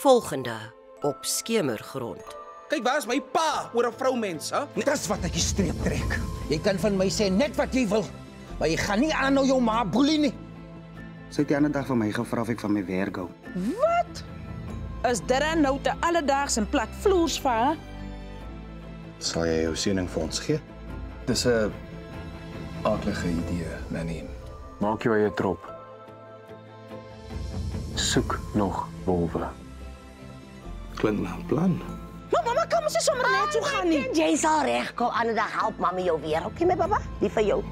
volgende op Skemergrond. Kyk, waar is my pa oor 'n vroumens, hè? Dis wat ek die streep trek. Jy kan van my sê net wat jy wil, maar jy gaan nie aanhou jou ma boelie nie. Sy het die ander dag van my gevra of ek van my werk hou. Wat? Is dit dan nou te alledaags en plat vloers vir haar? Sal jy jou siening vir ons gee? Dis 'n aardige idee, Nanny. Maak jou eie trop. Soek nog wolwe. Klink na 'n plan. Maar mamma, kan ons nie sommer net so gaan nie. Jy sal regkom, ander dag help mamma jou weer. Okay, my baba? Die vir jou.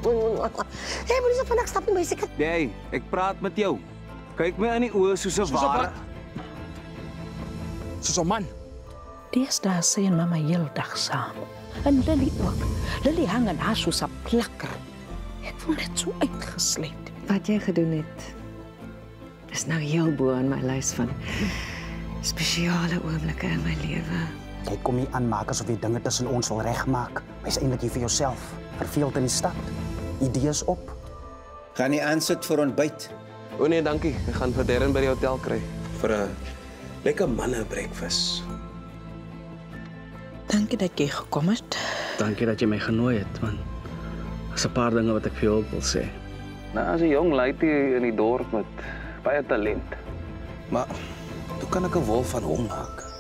Hey, moenie so vinnig stap nie, my seker. Nee, ek praat met jou. Kyk my in die oë soos 'n ware. Soos 'n man. Deesdae sê mamma heeldag saam. En Lily ook. Lily hang aan haar soos 'n plakker. Ek voel net so uitgesluit. Wat jy gedoen het, is nou heel bo aan my lys van spesiale oomblikke in my lewe. Jy kom nie aanmaak asof jy dinge tussen ons wil regmaak. Wees eintlik hier vir jouself. Verveeld in die stad. Idees op. Gaan nie aansit vir ontbyt. O nee, dankie. Ek gaan vir Darren by die hotel kry. Vir 'n lekker manne breakfast. Dankie dat jy gekom het. Dankie dat jy my genooi het, man. Daar's 'n paar dinge wat ek vir jou ook wil sê. Nou, as 'n jong luitie in die dorp met baie talent. Maar hoe kan ek 'n wolf van hom maak?